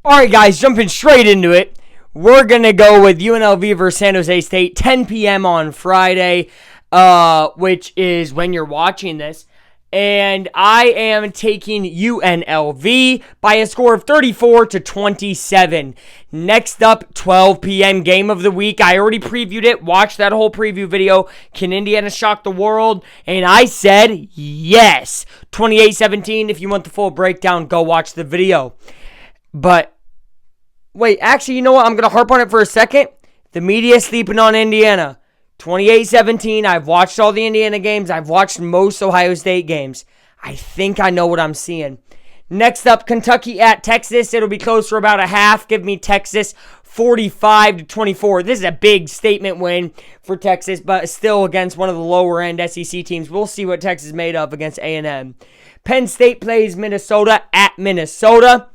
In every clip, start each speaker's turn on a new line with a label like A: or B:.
A: Alright guys, jumping straight into it. We're going to go with UNLV versus San Jose State, 10 p.m. on Friday, which is when you're watching this. And I am taking UNLV by a score of 34-27. Next up, 12 p.m. game of the week. I already previewed it. Watch that whole preview video. Can Indiana shock the world? And I said yes. 28-17. If you want the full breakdown, go watch the video. But, wait, actually, you know what? I'm going to harp on it for a second. The media is sleeping on Indiana. 28-17. I've watched all the Indiana games. I've watched most Ohio State games. I think I know what I'm seeing. Next up, Kentucky at Texas. It'll be close for about a half. Give me Texas 45-24. This is a big statement win for Texas, but still against one of the lower-end SEC teams. We'll see what Texas is made of against A&M. Penn State plays Minnesota at Minnesota.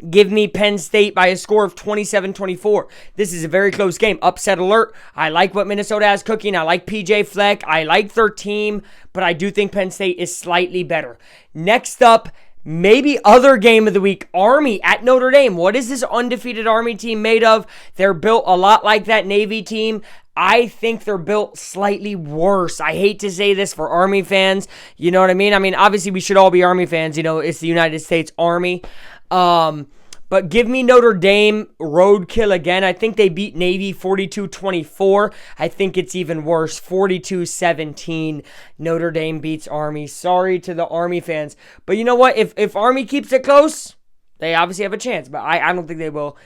A: Give me Penn State by a score of 27-24. This is a very close game. Upset alert. I like what Minnesota has cooking. I like PJ Fleck. I like their team, but I do think Penn State is slightly better. Next up, maybe other game of the week, Army at Notre Dame. What is this undefeated Army team made of? They're built a lot like that Navy team. I think they're built slightly worse. I hate to say this for Army fans. You know what I mean? I mean, obviously we should all be Army fans. You know, it's the United States Army. But give me Notre Dame roadkill again. I think they beat Navy 42-24. I think it's even worse, 42-17. Notre Dame beats Army. Sorry to the Army fans. But you know what? If Army keeps it close, they obviously have a chance. But I don't think they will.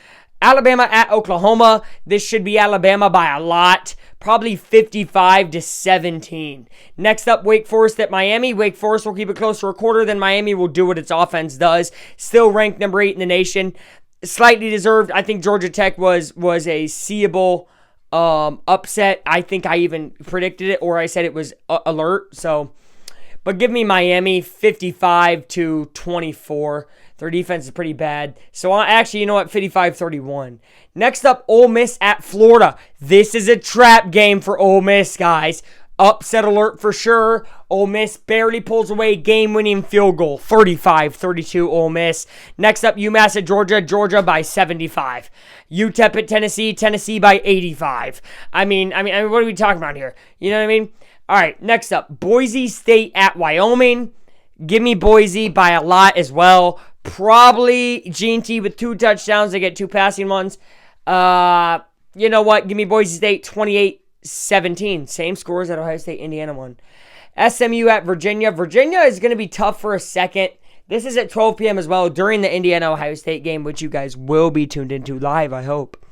A: Alabama at Oklahoma. This should be Alabama by a lot. Probably 55-17. Next up, Wake Forest at Miami. Wake Forest will keep it close for a quarter. Then Miami will do what its offense does. Still ranked number 8 in the nation. Slightly deserved. I think Georgia Tech was a seeable upset. I think I even predicted it, or I said it was alert. But give me Miami 55-24. Their defense is pretty bad. So actually, you know what? 55-31. Next up, Ole Miss at Florida. This is a trap game for Ole Miss, guys. Upset alert for sure. Ole Miss barely pulls away game-winning field goal. 35-32 Ole Miss. Next up, UMass at Georgia. Georgia by 75. UTEP at Tennessee. Tennessee by 85. I mean, what are we talking about here? You know what I mean? All right, next up, Boise State at Wyoming. Give me Boise by a lot as well. Probably G&T with 2 touchdowns. They get 2 passing ones. You know what? Give me Boise State 28-17. Same scores that Ohio State, Indiana won. SMU at Virginia. Virginia is going to be tough for a second. This is at 12 p.m. as well during the Indiana-Ohio State game, which you guys will be tuned into live, I hope,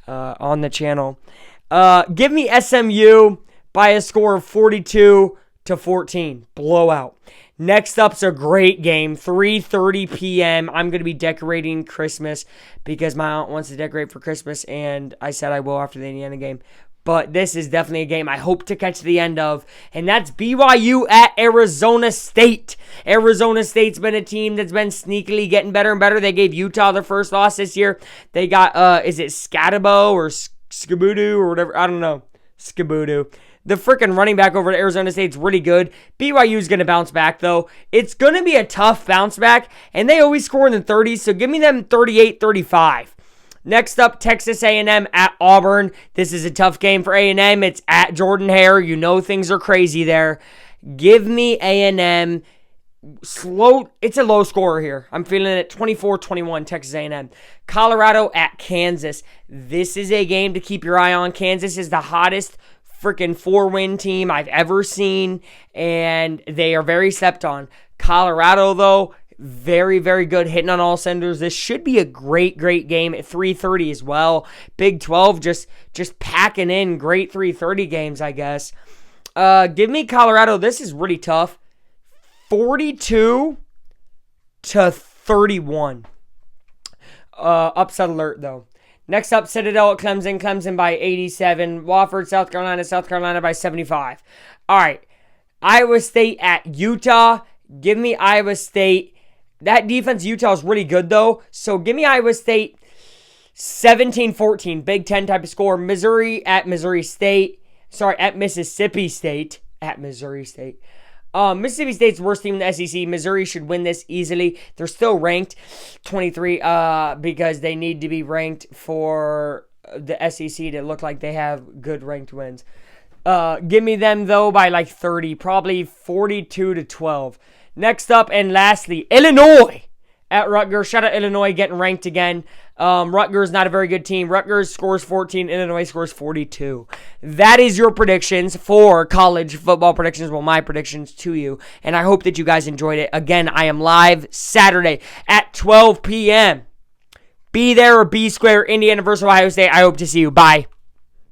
A: on the channel. Give me SMU by a score of 42-14. Blowout. Next up's a great game, 3:30 p.m. I'm going to be decorating Christmas because my aunt wants to decorate for Christmas, and I said I will after the Indiana game. But this is definitely a game I hope to catch the end of, and that's BYU at Arizona State. Arizona State's been a team that's been sneakily getting better and better. They gave Utah their first loss this year. They got, is it Scatabo or Skibudu or whatever? I don't know. Skibudu. The freaking running back over at Arizona State's really good. BYU's going to bounce back, though. It's going to be a tough bounce back, and they always score in the 30s, so give me them 38-35. Next up, Texas A&M at Auburn. This is a tough game for A&M. It's at Jordan-Hare. You know things are crazy there. Give me A&M. Slow. It's a low scorer here. I'm feeling it 24-21, Texas A&M. Colorado at Kansas. This is a game to keep your eye on. Kansas is the hottest freaking 4-win team I've ever seen, and they are very slept on. Colorado, though, very, very good, hitting on all cylinders. This should be a great, great game at 3:30 as well. Big 12 just packing in great 3:30 games, I guess. Give me Colorado. This is really tough. 42-31. Upset alert, though. Next up, Citadel at Clemson. Clemson by 87. Wofford, South Carolina by 75. All right. Iowa State at Utah. Give me Iowa State. That defense, Utah, is really good, though. So give me Iowa State 17-14. Big Ten type of score. Missouri at Missouri State. Sorry, at Mississippi State. At Missouri State. Mississippi State's the worst team in the SEC. Missouri should win this easily. They're still ranked 23 because they need to be ranked for the SEC to look like they have good ranked wins. Give me them, though, by like 30, probably 42-12. Next up and lastly, Illinois at Rutgers. Shout out Illinois getting ranked again. Rutgers not a very good team. Rutgers scores 14. Illinois scores 42. That is your predictions for college football predictions. Well, my predictions to you. And I hope that you guys enjoyed it. Again, I am live Saturday at 12 p.m. Be there or be square, Indiana versus Ohio State. I hope to see you. Bye.